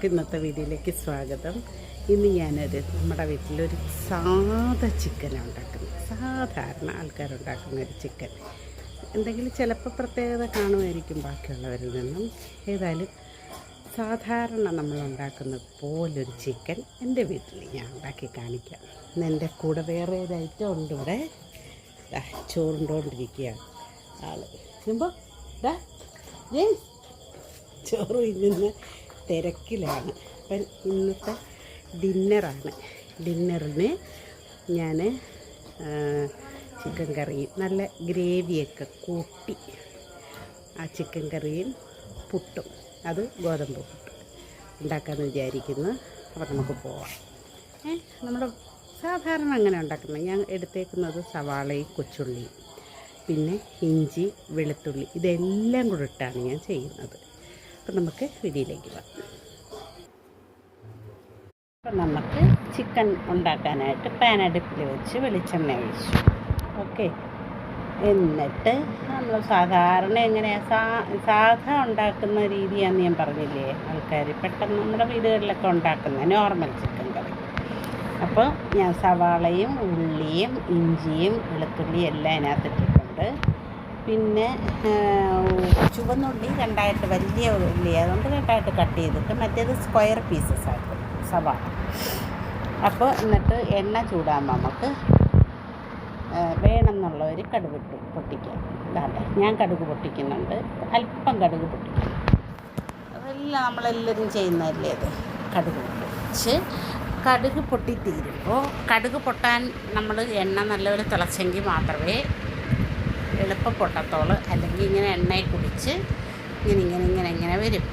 എല്ലാവർക്കും ഇന്നത്തെ വീഡിയോയിലേക്ക് സ്വാഗതം. ഇന്ന് നമ്മുടെ വീട്ടിലൊരു സാധാ ചിക്കനാണ് ഉണ്ടാക്കുന്നത്. സാധാരണ ആൾക്കാരുണ്ടാക്കുന്ന ഒരു ചിക്കൻ. എന്തെങ്കിലും ചിലപ്പോൾ പ്രത്യേകത കാണുമായിരിക്കും ബാക്കിയുള്ളവരിൽ നിന്നും. ഏതായാലും സാധാരണ നമ്മളുണ്ടാക്കുന്നത് പോലൊരു ചിക്കൻ എൻ്റെ വീട്ടിൽ ഞാൻ ഉണ്ടാക്കി കാണിക്കാം. ഇന്ന് എൻ്റെ കൂടെ വേറെ ഒരു ഐറ്റം ഉണ്ട്. ഇവിടെ ചോറുണ്ടോണ്ടിരിക്കുകയാണ് ആൾ. മുമ്പ് ചോറ് ഇന്ന് തിരക്കിലാണ്. അപ്പം ഇന്നത്തെ ഡിന്നറാണ്. ഡിന്നറിന് ഞാൻ ചിക്കൻ കറിയും നല്ല ഗ്രേവിയൊക്കെ കൂട്ടി ആ ചിക്കൻ കറിയും പുട്ടും, അത് ഗോതമ്പ് പുട്ട് ഉണ്ടാക്കാമെന്ന് വിചാരിക്കുന്നു. അപ്പോൾ നമുക്ക് പോവാം. നമ്മുടെ സാധാരണ അങ്ങനെ ഉണ്ടാക്കുന്നത് ഞാൻ എടുത്തേക്കുന്നത് സവാളയും കൊച്ചുള്ളിയും പിന്നെ ഇഞ്ചി വെളുത്തുള്ളി ഇതെല്ലാം കൂടെ ഇട്ടാണ് ഞാൻ ചെയ്യുന്നത്. അപ്പം നമുക്ക് വീഡിയോയിലേക്ക് പോകാം. അപ്പം നമുക്ക് ചിക്കൻ ഉണ്ടാക്കാനായിട്ട് പാൻ അടുപ്പിൽ വെച്ച് വെളിച്ചെണ്ണ ഒഴിച്ചു. ഓക്കെ, എന്നിട്ട് നമ്മൾ സാധാരണ എങ്ങനെയാണ് സാധാ ഉണ്ടാക്കുന്ന രീതിയാണെന്ന് ഞാൻ പറഞ്ഞില്ലേ, ആൾക്കാർ പെട്ടെന്ന് നമ്മുടെ വീടുകളിലൊക്കെ ഉണ്ടാക്കുന്ന നോർമൽ ചിക്കൻ കറി. അപ്പോൾ ഞാൻ സവാളയും ഉള്ളിയും ഇഞ്ചിയും വെളുത്തുള്ളിയും എല്ലാം അതിനകത്തിട്ടിട്ടുണ്ട്. പിന്നെ ചുവന്നുള്ളി രണ്ടായിട്ട്, വലിയ ഉള്ളി അതുകൊണ്ട് രണ്ടായിട്ട് കട്ട് ചെയ്തിട്ട് മറ്റേത് സ്ക്വയർ പീസസ് ആക്കും സവാള. അപ്പോൾ എന്നിട്ട് എണ്ണ ചൂടാകുമ്പോൾ നമുക്ക് വേണമെന്നുള്ളവർ കടുക് പൊട്ടിക്കാം. ഇതാണ്ട് ഞാൻ കടുക് പൊട്ടിക്കുന്നുണ്ട്, അല്പം കടുക് പൊട്ടിക്കും. അതെല്ലാം നമ്മളെല്ലാവരും ചെയ്യുന്നതല്ലേ അത്. കടുക് പൊട്ടിച്ച് കടുക് പൊട്ടിത്തീരുമ്പോൾ, കടുക് പൊട്ടാൻ നമ്മൾ എണ്ണ നല്ലപോലെ തിളച്ചെങ്കിൽ മാത്രമേ എളുപ്പം പൊട്ടത്തോളൂ. അല്ലെങ്കിൽ ഇങ്ങനെ എണ്ണയെ കുടിച്ച് ഇങ്ങനെ വരും.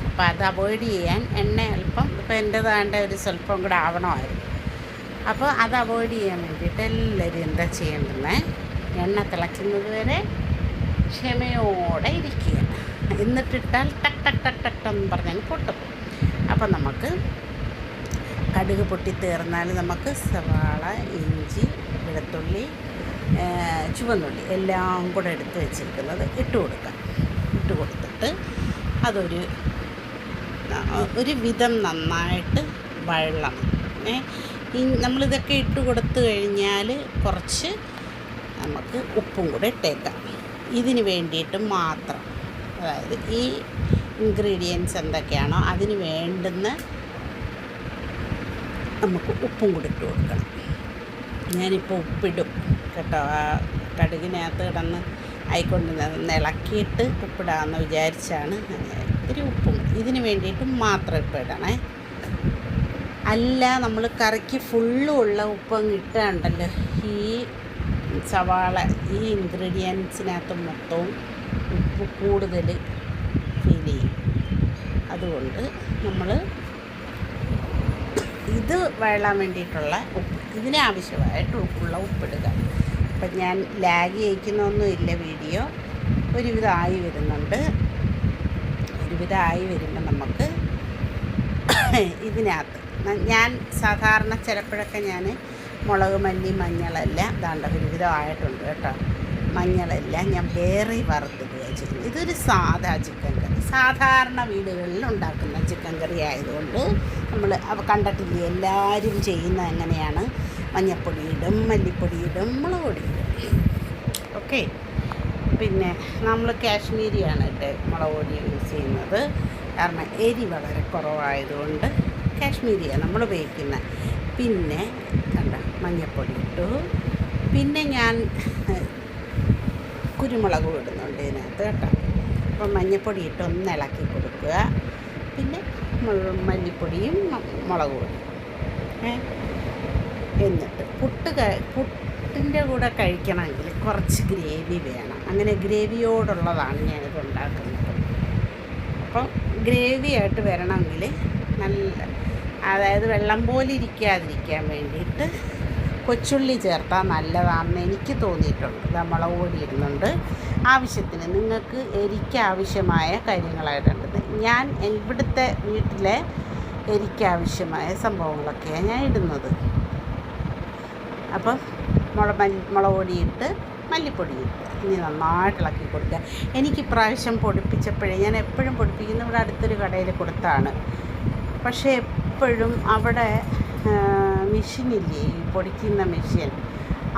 അപ്പോൾ അത് അവോയ്ഡ് ചെയ്യാൻ എണ്ണ അല്പം, ഇപ്പോൾ എൻ്റേതാണ്ട് ഒരു സ്വല്പം കൂടെ ആവണമായിരുന്നു. അപ്പോൾ അത് അവോയ്ഡ് ചെയ്യാൻ വേണ്ടിയിട്ട് എല്ലാവരും എന്താ ചെയ്യേണ്ടത്, എണ്ണ തിളയ്ക്കുന്നത് വരെ ക്ഷമയോടെ ഇരിക്കുക. എന്നിട്ടിട്ടാൽ ടക്ക് ടക്ക് ടക്ക് ടക്ക് എന്ന് പറഞ്ഞാൽ പൊട്ടും. അപ്പോൾ നമുക്ക് കടുക് പൊട്ടിത്തീർന്നാൽ നമുക്ക് സവാള, ഇഞ്ചി, വെളുത്തുള്ളി, ചുവന്നുള്ളി എല്ലാം കൂടെ എടുത്ത് വെച്ചിരിക്കുന്നത് ഇട്ട് കൊടുക്കാം. ഇട്ട് കൊടുത്തിട്ട് ഒരു വിധം നന്നായിട്ട് വഴളണം. നമ്മളിതൊക്കെ ഇട്ട് കൊടുത്തു കഴിഞ്ഞാൽ കുറച്ച് നമുക്ക് ഉപ്പും കൂടെ ഇട്ടേക്കാം. ഇതിന് വേണ്ടിയിട്ട് മാത്രം, അതായത് ഈ ഇൻഗ്രീഡിയൻസ് എന്തൊക്കെയാണോ അതിന് വേണ്ടുന്ന നമുക്ക് ഉപ്പും കൂടി ഇട്ട് കൊടുക്കണം. ഞാനിപ്പോൾ ഉപ്പിടും കേട്ടോ. ആ കടുകിനകത്ത് കിടന്ന് ആയിക്കൊണ്ട് ഇളക്കിയിട്ട് ഉപ്പിടാമെന്ന് വിചാരിച്ചാണ്. ഇത്തിരി ഉപ്പും ഇതിന് വേണ്ടിയിട്ട് മാത്രം ഇപ്പം ഇടണേ. അല്ല നമ്മൾ കറിക്ക് ഫുള്ളുള്ള ഉപ്പങ്ങ് ഇട്ടുണ്ടല്ലോ, ഈ സവാള ഈ ഇൻഗ്രീഡിയൻസിനകത്ത് മൊത്തവും ഉപ്പ് കൂടുതൽ ഫീൽ ചെയ്യും. അതുകൊണ്ട് നമ്മൾ ഇത് വഴലാൻ വേണ്ടിയിട്ടുള്ള ഉപ്പ്, ഇതിനാവശ്യമായിട്ട് ഉപ്പുള്ള ഉപ്പിടുക. അപ്പം ഞാൻ ലാഗ് ചെയ്യിക്കുന്നൊന്നുമില്ല, വീഡിയോ ഒരുവിധമായി വരുന്നുണ്ട്. ഒരുവിധമായി വരുമ്പോൾ നമുക്ക് ഇതിനകത്ത് ഞാൻ സാധാരണ ചിലപ്പോഴൊക്കെ ഞാൻ മുളക്, മല്ലി, മഞ്ഞളെല്ലാം ദാണ്ട ഒരുവിധമായിട്ടുണ്ട് കേട്ടോ. മഞ്ഞളെല്ലാം ഞാൻ വേറെ വറുത്തിടുക ചെയ്യുന്നു. ഇതൊരു സാധാ ചിക്കൻ കറി, സാധാരണ വീടുകളിൽ ഉണ്ടാക്കുന്ന ചിക്കൻ കറി ആയതുകൊണ്ട് നമ്മൾ കണ്ടിട്ടില്ലേ എല്ലാവരും ചെയ്യുന്ന എങ്ങനെയാണ്. മഞ്ഞൾപ്പൊടി ഇടും, മല്ലിപ്പൊടി ഇടും, മുളക് പൊടി ഇടും. ഓക്കെ, പിന്നെ നമ്മൾ കാശ്മീരിയാണ് ഇട്ട് മുളക് പൊടി യൂസ് ചെയ്യുന്നത്. കാരണം എരി വളരെ കുറവായതുകൊണ്ട് കാശ്മീരിയാണ് നമ്മൾ ഉപയോഗിക്കുന്നത്. പിന്നെ കണ്ട മഞ്ഞൾപ്പൊടി ഇട്ടു. പിന്നെ ഞാൻ കുരുമുളക് ഇടുന്നുണ്ട് ഇതിനകത്ത് കേട്ടോ. അപ്പം മഞ്ഞൾപ്പൊടി ഇട്ട് ഒന്ന് ഇളക്കി കൊടുക്കുക. പിന്നെ മല്ലിപ്പൊടിയും മുളക് പൊടിയും. എന്നിട്ട് പുട്ടിൻ്റെ കൂടെ കഴിക്കണമെങ്കിൽ കുറച്ച് ഗ്രേവി വേണം. അങ്ങനെ ഗ്രേവിയോടുള്ളതാണ് ഞാനിത് ഉണ്ടാക്കുന്നത്. അപ്പം ഗ്രേവി ആയിട്ട് വരണമെങ്കിൽ അതായത് വെള്ളം പോലെ ഇരിക്കാതിരിക്കാൻ വേണ്ടിയിട്ട് കൊച്ചുള്ളി ചേർത്താൽ നല്ലതാണെന്ന് എനിക്ക് തോന്നിയിട്ടുണ്ട്. മുളക് പൊടി ഇടുന്നുണ്ട് ആവശ്യത്തിന്. നിങ്ങൾക്ക് എരിക്ക് ആവശ്യമായ കാര്യങ്ങളായിട്ടുണ്ട്. ഞാൻ ഇവിടുത്തെ വീട്ടിലെ എരിക്കാവശ്യമായ സംഭവങ്ങളൊക്കെയാണ് ഞാൻ ഇടുന്നത്. അപ്പം മുളക് പൊടിയിട്ട് മല്ലിപ്പൊടി ഇട്ട് ഇനി നന്നായിട്ട് ഇളക്കി കൊടുക്കുക. എനിക്ക് ഇപ്രാവശ്യം പൊടിപ്പിച്ചപ്പോഴേ, ഞാൻ എപ്പോഴും പൊടിപ്പിക്കുന്ന ഇവിടെ അടുത്തൊരു കടയിൽ കൊടുത്താണ്. പക്ഷേ എപ്പോഴും അവിടെ മെഷീനില്ലേ, പൊടിക്കുന്ന മെഷീൻ,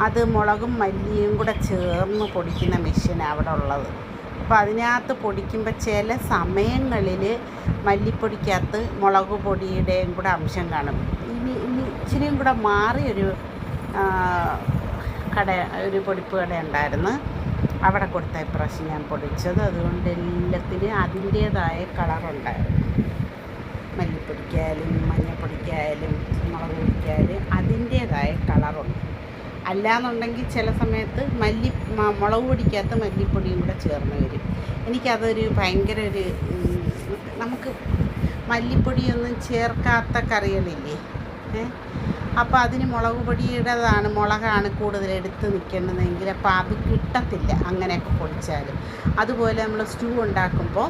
അത് മുളകും മല്ലിയും കൂടെ ചേർന്ന് പൊടിക്കുന്ന മെഷീനാണ് അവിടെ ഉള്ളത്. അപ്പോൾ അതിനകത്ത് പൊടിക്കുമ്പോൾ ചില സമയങ്ങളിൽ മല്ലിപ്പൊടിക്കകത്ത് മുളക് പൊടിയുടെയും കൂടെ അംശം കാണും. ഇനി ഇച്ചിരിയും കൂടെ മാറിയൊരു ഒരു പൊടിപ്പ് കട ഉണ്ടായിരുന്നു, അവിടെ കൊടുത്ത ഇപ്രാവശ്യം ഞാൻ പൊടിച്ചത്. അതുകൊണ്ട് എല്ലാത്തിനും അതിൻ്റേതായ കളറുണ്ടായിരുന്നു. മല്ലിപ്പൊടിക്കായാലും മഞ്ഞൾപ്പൊടിക്കായാലും മുളക് പൊടിക്കായാലും അതിൻ്റേതായ കളറുണ്ട്. അല്ലാന്നുണ്ടെങ്കിൽ ചില സമയത്ത് മുളക് പൊടിക്കകത്ത് മല്ലിപ്പൊടിയും കൂടെ ചേർന്ന് വരും. എനിക്കതൊരു ഭയങ്കര നമുക്ക് മല്ലിപ്പൊടിയൊന്നും ചേർക്കാത്ത കറികളില്ലേ, അപ്പോൾ അതിന് മുളക് പൊടിയുടേതാണ്, മുളകാണ് കൂടുതൽ എടുത്ത് നിൽക്കേണ്ടതെങ്കിൽ അപ്പോൾ അത് കിട്ടത്തില്ല അങ്ങനെയൊക്കെ പൊടിച്ചാൽ. അതുപോലെ നമ്മൾ സ്റ്റൂ ഉണ്ടാക്കുമ്പോൾ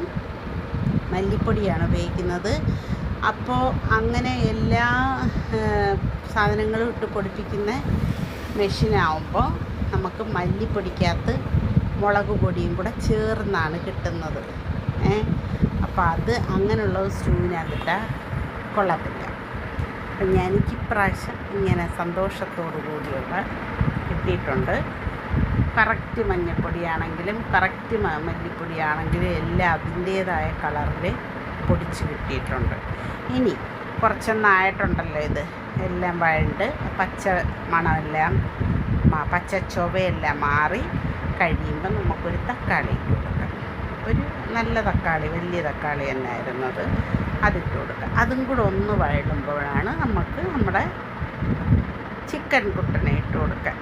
മല്ലിപ്പൊടിയാണ് ഉപയോഗിക്കുന്നത്. അപ്പോൾ അങ്ങനെ എല്ലാ സാധനങ്ങളും ഇട്ട് പൊടിപ്പിക്കുന്ന മെഷീനാവുമ്പോൾ നമുക്ക് മല്ലിപ്പൊടിക്കകത്ത് മുളക് പൊടിയും കൂടെ ചേർന്നാണ് കിട്ടുന്നത്. അപ്പോൾ അത് അങ്ങനെയുള്ളത് സ്റ്റൂവിനകത്തിട്ടാൽ കൊള്ളത്തില്ല. അപ്പം എനിക്കിപ്രാവശ്യം ഇങ്ങനെ സന്തോഷത്തോടു കൂടിയുള്ള കിട്ടിയിട്ടുണ്ട്. കറക്റ്റ് മഞ്ഞൾപ്പൊടിയാണെങ്കിലും കറക്റ്റ് മല്ലിപ്പൊടിയാണെങ്കിലും എല്ലാം അതിൻ്റേതായ കളറിൽ പൊടിച്ച് കിട്ടിയിട്ടുണ്ട്. ഇനി കുറച്ചൊന്നായിട്ടുണ്ടല്ലോ, ഇത് എല്ലാം വഴണ്ട് പച്ച മണമെല്ലാം പച്ച ചൊവയെല്ലാം മാറി കഴിയുമ്പോൾ നമുക്കൊരു തക്കാളി ഇട്ട് കൊടുക്കാം. ഒരു നല്ല തക്കാളി, വലിയ തക്കാളി തന്നെയായിരുന്നു അത്, അതിട്ട് കൊടുക്കാം. അതും കൂടെ ഒന്ന് വഴടുമ്പോഴാണ് നമുക്ക് നമ്മുടെ ചിക്കൻ കുട്ടനെ ഇട്ട് കൊടുക്കാം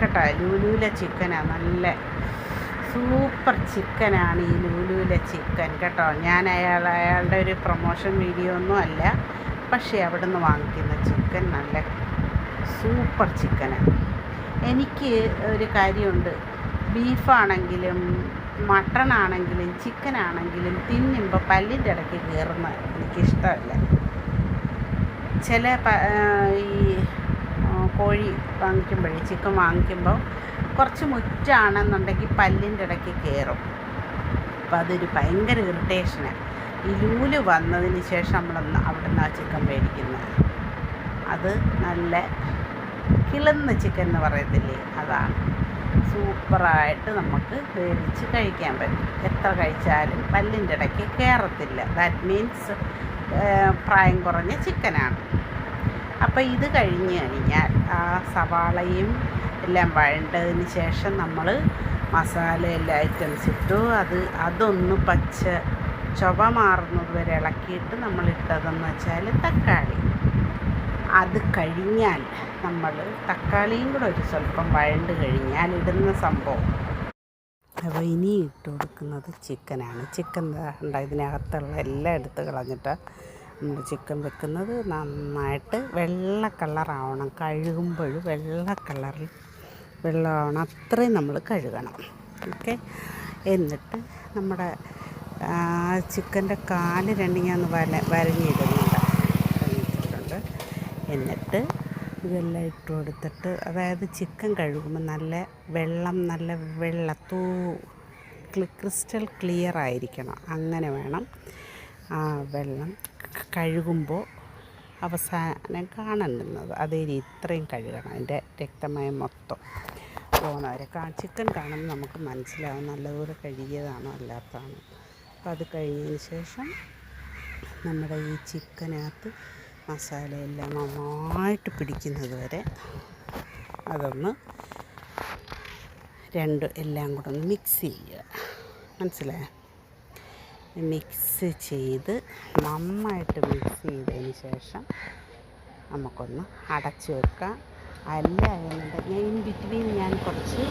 കേട്ടോ. ലൂലൂലെ ചിക്കനാണ്, നല്ല സൂപ്പർ ചിക്കനാണ് ഈ ലൂലൂലെ ചിക്കൻ കേട്ടോ. ഞാൻ അയാളുടെ ഒരു പ്രൊമോഷൻ വീഡിയോ ഒന്നും അല്ല, പക്ഷേ അവിടെ നിന്ന് വാങ്ങിക്കുന്ന ചിക്കൻ നല്ല സൂപ്പർ ചിക്കനാണ്. എനിക്ക് ഒരു കാര്യമുണ്ട്, ബീഫാണെങ്കിലും മട്ടണാണെങ്കിലും ചിക്കനാണെങ്കിലും തിന്നുമ്പോൾ പല്ലിൻ്റെ ഇടയ്ക്ക് കയറുന്ന എനിക്കിഷ്ടമല്ല. ചില ഈ കോഴി വാങ്ങിക്കുമ്പോഴേ, ചിക്കൻ വാങ്ങിക്കുമ്പോൾ കുറച്ച് മുറ്റാണെന്നുണ്ടെങ്കിൽ പല്ലിൻ്റെ ഇടയ്ക്ക് കയറും. അപ്പോൾ അതൊരു ഭയങ്കര ഇറിറ്റേഷനാണ്. ഈ ലൂല് വന്നതിന് ശേഷം നമ്മളൊന്ന് അവിടെ നിന്ന് ആ ചിക്കൻ മേടിക്കുന്നത്, അത് നല്ല കിളുന്ന ചിക്കൻ എന്ന് പറയത്തില്ലേ, അതാണ് സൂപ്പറായിട്ട് നമുക്ക് വേവിച്ച് കഴിക്കാൻ പറ്റും. എത്ര കഴിച്ചാലും പല്ലിൻ്റെ ഇടയ്ക്ക് കയറത്തില്ല. ദാറ്റ് മീൻസ് പ്രായം കുറഞ്ഞ ചിക്കനാണ്. അപ്പോൾ ഇത് കഴിഞ്ഞാൽ ആ സവാളയും എല്ലാം വഴണ്ടതിന് ശേഷം നമ്മൾ മസാല എല്ലാ ഐറ്റംസ് ഇട്ടു. അതൊന്ന് പച്ച ചൊവ മാറുന്നത് വരെ ഇളക്കിയിട്ട് നമ്മളിട്ടതെന്ന് വെച്ചാൽ തക്കാളി. അത് കഴിഞ്ഞാൽ നമ്മൾ തക്കാളിയും കൂടെ ഒരു സ്വല്പം വഴണ്ട് കഴിഞ്ഞാൽ ഇടുന്ന സംഭവം. അപ്പോൾ ഇനി ഇട്ട് കൊടുക്കുന്നത് ചിക്കനാണ്. ചിക്കൻ ഇതിനകത്തുള്ള എല്ലാം എടുത്ത് കളഞ്ഞിട്ട് നമ്മൾ ചിക്കൻ വെക്കുന്നത്. നന്നായിട്ട് വെള്ള കളറാവണം, കഴുകുമ്പോൾ വെള്ള കളറിൽ വെള്ളമാവണം, അത്രയും നമ്മൾ കഴുകണം. ഓക്കെ. എന്നിട്ട് നമ്മുടെ ചിക്കൻ്റെ കാല് രണ്ടും ഞാൻ വരഞ്ഞിടുന്നുണ്ട്. എന്നിട്ട് ഇതെല്ലാം ഇട്ട് കൊടുത്തിട്ട്, അതായത് ചിക്കൻ കഴുകുമ്പോൾ നല്ല ക്രിസ്റ്റൽ ക്ലിയർ ആയിരിക്കണം. അങ്ങനെ വേണം ആ വെള്ളം കഴുകുമ്പോൾ അവസാനം കാണുന്നത്. അതേ ഇത്രയും കഴുകണം, അതിൻ്റെ രക്തമയം മൊത്തം പോകുന്നവരെ ചിക്കൻ കാണുമ്പോൾ നമുക്ക് മനസ്സിലാവും നല്ലതുപോലെ കഴുകിയതാണോ അല്ലാത്തതാണോ. അപ്പോൾ അത് കഴിഞ്ഞതിന് ശേഷം നമ്മുടെ ഈ ചിക്കനകത്ത് മസാലയെല്ലാം നന്നായിട്ട് പിടിക്കുന്നത് വരെ അതൊന്ന് എല്ലാം കൂടെ ഒന്ന് മിക്സ് ചെയ്യുക. മനസ്സിലായോ? മിക്സ് ചെയ്ത് നന്നായിട്ട് മിക്സ് ചെയ്തതിന് ശേഷം നമുക്കൊന്ന് അടച്ച് വെക്കാം. അല്ല എന്നുണ്ടെങ്കിൽ ഇൻ ബിറ്റ്വീൻ ഞാൻ കുറച്ച്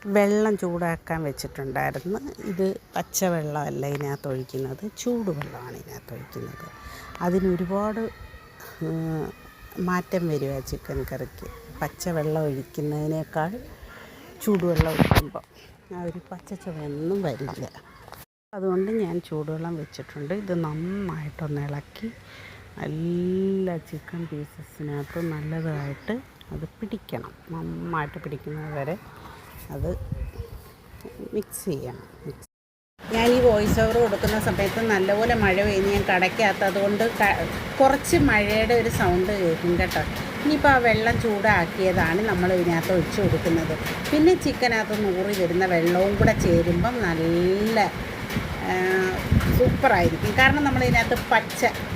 വെള്ളം ചൂടാക്കാൻ വെച്ചിട്ടുണ്ടായിരുന്നു. ഇത് പച്ചവെള്ളമല്ല ഇതിനകത്ത് ഒഴിക്കുന്നത്, ചൂടുവെള്ളമാണ് ഇതിനകത്ത് ഒഴിക്കുന്നത്. അതിനൊരുപാട് മാറ്റം വരിക ചിക്കൻ കറിക്ക്. പച്ചവെള്ളം ഒഴിക്കുന്നതിനേക്കാൾ ചൂടുവെള്ളം ഒഴിക്കുമ്പോൾ ആ ഒരു പച്ചച്ചുവയൊന്നും വരില്ല. അതുകൊണ്ട് ഞാൻ ചൂടുവെള്ളം വെച്ചിട്ടുണ്ട്. ഇത് നന്നായിട്ടൊന്ന് ഇളക്കി എല്ലാ ചിക്കൻ പീസസിനകത്ത് നല്ലതായിട്ട് അത് പിടിക്കണം. നന്നായിട്ട് പിടിക്കുന്നത് വരെ അത് മിക്സ് ചെയ്യണം. ഞാൻ ഈ വോയിസ് ഓവർ കൊടുക്കുന്ന സമയത്ത് നല്ലപോലെ മഴ പെയ്യുന്നു. ഞാൻ കടയ്ക്കകത്ത് അതുകൊണ്ട് കുറച്ച് മഴയുടെ ഒരു സൗണ്ട് കേൾക്കും കേട്ടോ. ഇനിയിപ്പോൾ ആ വെള്ളം ചൂടാക്കിയതാണ് നമ്മൾ ഇതിനകത്ത് ഒഴിച്ചു കൊടുക്കുന്നത്. പിന്നെ ചിക്കനകത്ത് നൂറി വരുന്ന വെള്ളവും കൂടെ ചേരുമ്പം നല്ല സൂപ്പറായിരിക്കും. കാരണം നമ്മളിതിനകത്ത്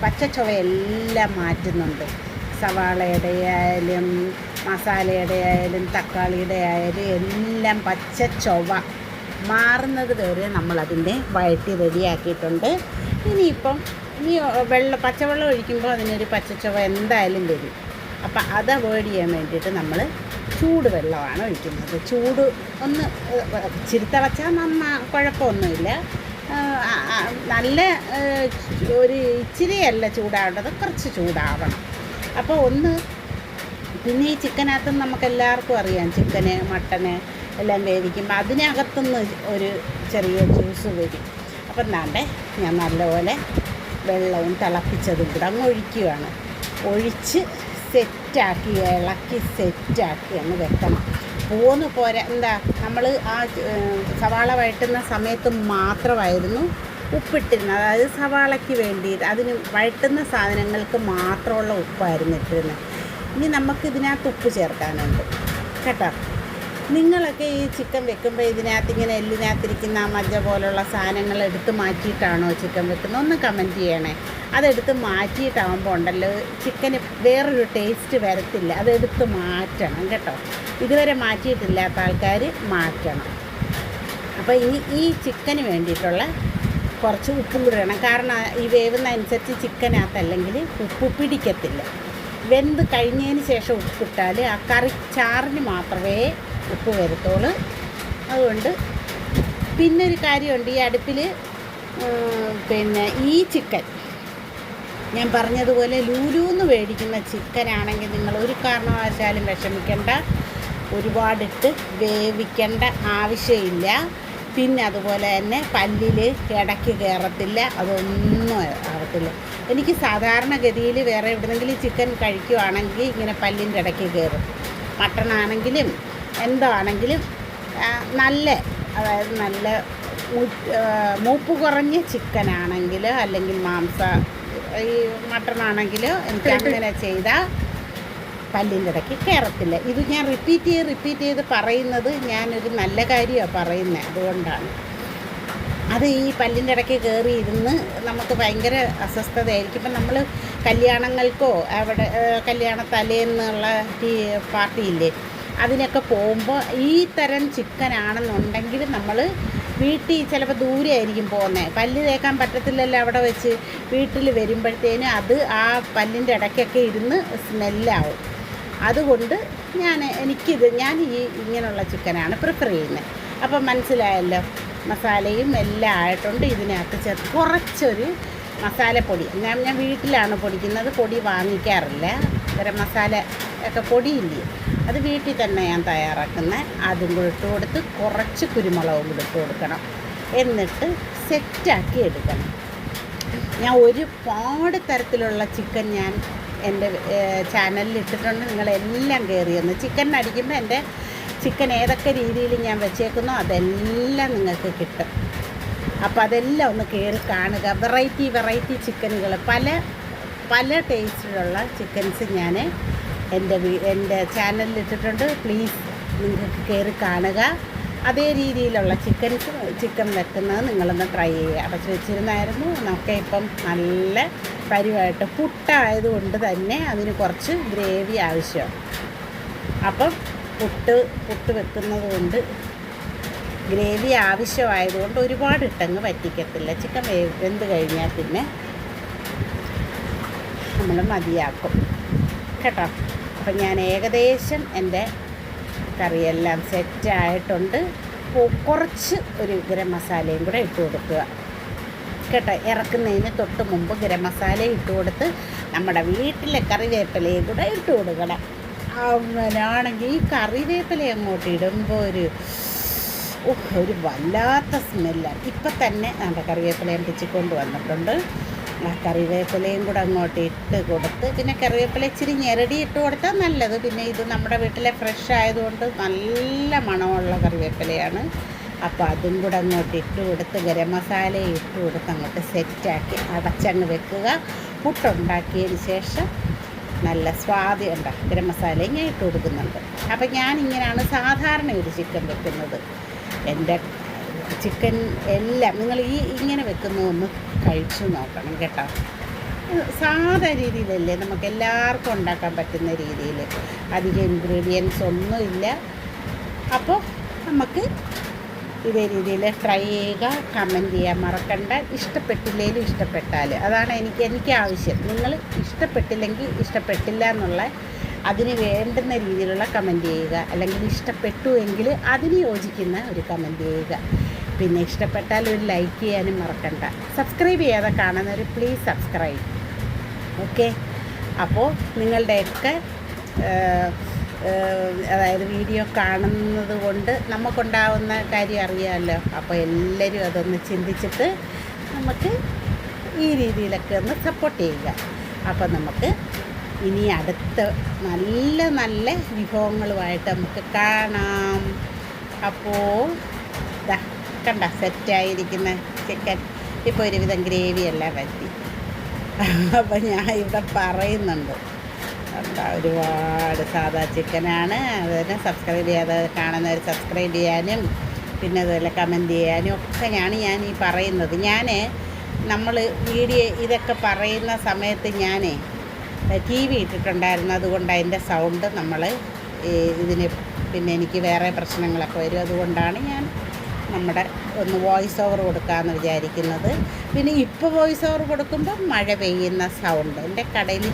പച്ച ചുവയെല്ലാം മാറ്റുന്നുണ്ട്. സവാളയുടെ ആയാലും മസാലയുടെ ആയാലും തക്കാളിയുടെ ആയാലും എല്ലാം പച്ച ചുവ മാറുന്നത് വരെ നമ്മളതിൻ്റെ വഴറ്റി റെഡിയാക്കിയിട്ടുണ്ട്. ഇനി പച്ചവെള്ളം ഒഴിക്കുമ്പോൾ അതിനൊരു പച്ചച്ചുവ എന്തായാലും വരും. അപ്പം അത് അവോയ്ഡ് ചെയ്യാൻ വേണ്ടിയിട്ട് നമ്മൾ ചൂട് വെള്ളമാണ് ഒഴിക്കുന്നത്. ചൂട് ഒന്ന് ഇച്ചിരി തിളച്ചാൽ കുഴപ്പമൊന്നുമില്ല. നല്ല ഒരു ഇച്ചിരിയല്ല ചൂടാവേണ്ടത്, കുറച്ച് ചൂടാവണം. അപ്പോൾ പിന്നെ ഈ ചിക്കനകത്ത് നമുക്കെല്ലാവർക്കും അറിയാം, ചിക്കന് മട്ടന് എല്ലാം വേവിക്കുമ്പോൾ അതിനകത്തുനിന്ന് ഒരു ചെറിയ ജ്യൂസ് വരും. അപ്പം എന്താണ്ടേ ഞാൻ നല്ലപോലെ വെള്ളവും തിളപ്പിച്ചതും കൂടെ അങ്ങ് ഒഴിക്കുകയാണ്. ഒഴിച്ച് സെറ്റാക്കി ഇളക്കി സെറ്റാക്കി അങ്ങ് വെക്കണം. പോരാ എന്താ നമ്മൾ ആ സവാള വഴറ്റുന്ന സമയത്ത് മാത്രമായിരുന്നു ഉപ്പിട്ടിരുന്നത്. അതായത് സവാളയ്ക്ക് വേണ്ടിയിട്ട് അതിന് വഴറ്റുന്ന സാധനങ്ങൾക്ക് മാത്രമുള്ള ഉപ്പായിരുന്നു ഇട്ടിരുന്നത്. ഇനി നമുക്കിതിനകത്ത് ഉപ്പ് ചേർക്കാനുണ്ട് കേട്ടോ. നിങ്ങളൊക്കെ ഈ ചിക്കൻ വെക്കുമ്പോൾ ഇതിനകത്ത് ഇങ്ങനെ എല്ലിനകത്തിരിക്കുന്ന ആ മജ്ജ പോലുള്ള സാധനങ്ങൾ എടുത്ത് മാറ്റിയിട്ടാണോ ചിക്കൻ വെക്കുന്നത്? ഒന്ന് കമൻറ്റ് ചെയ്യണേ. അതെടുത്ത് മാറ്റിയിട്ടാകുമ്പോൾ ഉണ്ടല്ലോ ചിക്കന് വേറൊരു ടേസ്റ്റ് വരത്തില്ല. അതെടുത്ത് മാറ്റണം കേട്ടോ. ഇതുവരെ മാറ്റിയിട്ടില്ലാത്ത ആൾക്കാർ മാറ്റണം. അപ്പോൾ ഈ ചിക്കന് വേണ്ടിയിട്ടുള്ള കുറച്ച് ഉപ്പും കൂടി വേണം. കാരണം ഈ വേവുന്ന അനുസരിച്ച് ചിക്കനകത്തല്ലെങ്കിൽ ഉപ്പ് പിടിക്കത്തില്ല. വെന്ത് കഴിഞ്ഞതിന് ശേഷം ഉപ്പിട്ടാൽ ആ ചാറിന് മാത്രമേ ഉപ്പ് വരത്തുള്ളൂ. അതുകൊണ്ട് പിന്നൊരു കാര്യമുണ്ട്, ഈ അടുപ്പിൽ ഈ ചിക്കൻ ഞാൻ പറഞ്ഞതുപോലെ ലൂലൂന്ന് മേടിക്കുന്ന ചിക്കനാണെങ്കിൽ നിങ്ങൾ ഒരു കാരണവശാലും വിഷമിക്കേണ്ട. ഒരുപാടിട്ട് വേവിക്കേണ്ട ആവശ്യമില്ല. പിന്നെ അതുപോലെ തന്നെ പല്ലിൽ ഇടയ്ക്ക് കയറത്തില്ല, അതൊന്നും ആവത്തില്ല. എനിക്ക് സാധാരണഗതിയിൽ വേറെ എവിടെയെങ്കിലും ചിക്കൻ കഴിക്കുവാണെങ്കിൽ ഇങ്ങനെ പല്ലിൻ്റെ ഇടയ്ക്ക് കയറും. മട്ടണാണെങ്കിലും എന്താണെങ്കിലും അതായത് നല്ല മൂപ്പ് കുറഞ്ഞ ചിക്കനാണെങ്കിൽ അല്ലെങ്കിൽ ഈ മട്ടണാണെങ്കിലോ എനിക്ക് അങ്ങനെ ചെയ്താൽ പല്ലിൻ്റെ ഇടയ്ക്ക് കയറത്തില്ല. ഇത് ഞാൻ റിപ്പീറ്റ് ചെയ്ത് പറയുന്നത് ഞാനൊരു നല്ല കാര്യമാണ് പറയുന്നത്. അതുകൊണ്ടാണ് അത് ഈ പല്ലിൻ്റെ ഇടയ്ക്ക് കയറി ഇരുന്ന് നമുക്ക് ഭയങ്കര അസ്വസ്ഥതയായിരിക്കും. ഇപ്പം നമ്മൾ കല്യാണങ്ങൾക്കോ കല്യാണ തലേന്നുള്ള ഈ പാർട്ടിയില്ലേ, അതിനൊക്കെ പോകുമ്പോൾ ഈ തരം ചിക്കനാണെന്നുണ്ടെങ്കിൽ നമ്മൾ വീട്ടിൽ ചിലപ്പോൾ ദൂരെ ആയിരിക്കും പോകുന്നത്, പല്ല് തേക്കാൻ പറ്റത്തില്ലല്ലോ അവിടെ വെച്ച്. വീട്ടിൽ വരുമ്പോഴത്തേനും അത് ആ പല്ലിൻ്റെ ഇടയ്ക്കൊക്കെ ഇരുന്ന് സ്മെല്ലാവും. അതുകൊണ്ട് ഞാൻ ഇങ്ങനെയുള്ള ചിക്കനാണ് പ്രിഫർ ചെയ്യുന്നത്. അപ്പം മനസ്സിലായല്ലോ. മസാലയും എല്ലാം ആയിട്ടുണ്ട്. ഇതിനകത്ത് കുറച്ചൊരു മസാലപ്പൊടി ഞാൻ വീട്ടിലാണ് പൊടിക്കുന്നത്, പൊടി വാങ്ങിക്കാറില്ല. ഗരം മസാല ഒക്കെ പൊടിയില്ലേ, അത് വീട്ടിൽ തന്നെ ഞാൻ തയ്യാറാക്കുന്നത്. അതും കൂടെ ഇട്ട് കൊടുത്ത് കുറച്ച് കുരുമുളകും കൂടെ ഇട്ട് കൊടുക്കണം. എന്നിട്ട് സെറ്റാക്കി എടുക്കണം. ഞാൻ ഒരുപാട് തരത്തിലുള്ള ചിക്കൻ ഞാൻ എൻ്റെ ചാനലിൽ ഇട്ടിട്ടുണ്ട്. നിങ്ങളെല്ലാം കയറിയെന്ന് ചിക്കൻ അടിക്കുമ്പോൾ എൻ്റെ ചിക്കൻ ഏതൊക്കെ രീതിയിൽ ഞാൻ വെച്ചേക്കുന്നോ അതെല്ലാം നിങ്ങൾക്ക് കിട്ടും. അപ്പോൾ അതെല്ലാം ഒന്ന് കയറി കാണുക. വെറൈറ്റി ചിക്കനുകൾ പല ടേസ്റ്റിലുള്ള ചിക്കൻസ് ഞാൻ എൻ്റെ ചാനലിൽ ഇട്ടിട്ടുണ്ട്. പ്ലീസ് നിങ്ങൾക്ക് കയറി കാണുക. അതേ രീതിയിലുള്ള ചിക്കൻ വെക്കുന്നത് നിങ്ങളൊന്ന് ട്രൈ ചെയ്യുക. പക്ഷെ വെച്ചിരുന്നായിരുന്നു. നമുക്ക് ഇപ്പം നല്ല പരിവായിട്ട് പുട്ടായതുകൊണ്ട് തന്നെ അതിന് കുറച്ച് ഗ്രേവി ആവശ്യമാണ്. അപ്പം പുട്ട് വെക്കുന്നത് കൊണ്ട് ഗ്രേവി ആവശ്യമായതുകൊണ്ട് ഒരുപാട് ഇട്ടങ്ങ് പറ്റിക്കത്തില്ല. ചിക്കൻ വെന്ത് കഴിഞ്ഞാൽ പിന്നെ നമ്മൾ മതിയാക്കും കേട്ടോ. അപ്പം ഞാൻ ഏകദേശം എൻ്റെ കറിയെല്ലാം സെറ്റായിട്ടുണ്ട്. കുറച്ച് ഒരു ഗരം മസാലയും കൂടെ ഇട്ട് കൊടുക്കുക കേട്ടോ. ഇറക്കുന്നതിന് തൊട്ട് മുമ്പ് ഗരം മസാല ഇട്ട് കൊടുത്ത് നമ്മുടെ വീട്ടിലെ കറിവേപ്പിലയും കൂടെ ഇട്ട് കൊടുക്കണം. അങ്ങനെയാണെങ്കിൽ ഈ കറിവേപ്പില അങ്ങോട്ട് ഇടുമ്പോൾ ഒരു വല്ലാത്ത സ്മെല്ലാണ്. ഇപ്പം തന്നെ നമ്മുടെ കറിവേപ്പിലയും പിച്ചിക്കൊണ്ട് വന്നിട്ടുണ്ട്. ആ കറിവേപ്പിലയും കൂടെ അങ്ങോട്ട് ഇട്ട് കൊടുത്ത് പിന്നെ കറിവേപ്പില ഇച്ചിരി ഞെരടി ഇട്ട് കൊടുത്താൽ നല്ലത്. പിന്നെ ഇത് നമ്മുടെ വീട്ടിലെ ഫ്രഷ് ആയതുകൊണ്ട് നല്ല മണമുള്ള കറിവേപ്പിലയാണ്. അപ്പോൾ അതും കൂടെ അങ്ങോട്ട് ഇട്ട് കൊടുത്ത് ഗരം മസാലയും ഇട്ട് കൊടുത്ത് അങ്ങോട്ട് സെറ്റാക്കി അടച്ചങ്ങ് വെക്കുക. പുട്ടുണ്ടാക്കിയതിന് ശേഷം നല്ല സ്വാദ് ഉണ്ടാകും. ഗരം മസാലയും ഞാൻ ഇട്ട് കൊടുക്കുന്നുണ്ട്. അപ്പം ഞാനിങ്ങനെയാണ് സാധാരണ ഒരു ചിക്കൻ വെക്കുന്നത്. എൻ്റെ ചിക്കൻ എല്ലാം നിങ്ങൾ ഇങ്ങനെ വെക്കുന്നതൊന്ന് കഴിച്ചു നോക്കണം കേട്ടോ. സാധാ രീതിയിലല്ലേ നമുക്ക് എല്ലാവർക്കും ഉണ്ടാക്കാൻ പറ്റുന്ന രീതിയിൽ, അധികം ഇൻഗ്രീഡിയൻസ് ഒന്നുമില്ല. അപ്പോൾ നമുക്ക് ഇതേ രീതിയിൽ ട്രൈ ചെയ്യുക, കമൻറ്റ് ചെയ്യാൻ മറക്കണ്ട. ഇഷ്ടപ്പെട്ടില്ലെങ്കിലും ഇഷ്ടപ്പെട്ടാൽ അതാണ് എനിക്ക് ആവശ്യം. നിങ്ങൾ ഇഷ്ടപ്പെട്ടില്ലെങ്കിൽ ഇഷ്ടപ്പെട്ടില്ല എന്നുള്ള അതിന് വേണ്ടുന്ന രീതിയിലുള്ള കമൻറ്റ് ചെയ്യുക, അല്ലെങ്കിൽ ഇഷ്ടപ്പെട്ടു എങ്കിൽ അതിന് യോജിക്കുന്ന ഒരു കമൻറ്റ് ചെയ്യുക. പിന്നെ ഇഷ്ടപ്പെട്ടാൽ ഒരു ലൈക്ക് ചെയ്യാനും മറക്കണ്ട. സബ്സ്ക്രൈബ് ചെയ്യാതെ കാണുന്നവർ പ്ലീസ് സബ്സ്ക്രൈബ്. ഓക്കെ. അപ്പോൾ നിങ്ങളുടെയൊക്കെ അതായത് വീഡിയോ കാണുന്നത് കൊണ്ട് നമുക്കുണ്ടാവുന്ന കാര്യം അറിയാമല്ലോ. അപ്പോൾ എല്ലാവരും അതൊന്ന് ചിന്തിച്ചിട്ട് നമുക്ക് ഈ രീതിയിലൊക്കെ ഒന്ന് സപ്പോർട്ട് ചെയ്യുക. അപ്പോൾ നമുക്ക് ഇനി അടുത്ത നല്ല നല്ല വിഭവങ്ങളുമായിട്ട് നമുക്ക് കാണാം. അപ്പോൾ ഇതാ കണ്ട സെറ്റായിരിക്കുന്ന ചിക്കൻ ഇപ്പോൾ ഒരുവിധം ഗ്രേവിയെല്ലാം പറ്റി. അപ്പോൾ ഞാൻ ഇവിടെ പറയുന്നുണ്ട് എന്താ, ഒരുപാട് സാധാ ചിക്കനാണ്. അതുതന്നെ സബ്സ്ക്രൈബ് ചെയ്യാതെ കാണുന്നവർ സബ്സ്ക്രൈബ് ചെയ്യാനും പിന്നെ അതുപോലെ കമൻറ്റ് ചെയ്യാനും ഒക്കെയാണ് ഞാൻ ഈ പറയുന്നത്. നമ്മൾ വീഡിയോ ഇതൊക്കെ പറയുന്ന സമയത്ത് ഞാൻ ടി വി ഇട്ടിട്ടുണ്ടായിരുന്നു. അതുകൊണ്ട് അതിൻ്റെ സൗണ്ട് ഇതിന് പിന്നെ എനിക്ക് വേറെ പ്രശ്നങ്ങളൊക്കെ വരും. അതുകൊണ്ടാണ് ഞാൻ നമ്മുടെ ഒന്ന് വോയിസ് ഓവർ കൊടുക്കാമെന്ന് വിചാരിക്കുന്നത്. പിന്നെ ഇപ്പോൾ വോയിസ് ഓവർ കൊടുക്കുമ്പോൾ മഴ പെയ്യുന്ന സൗണ്ട് എൻ്റെ കടയിൽ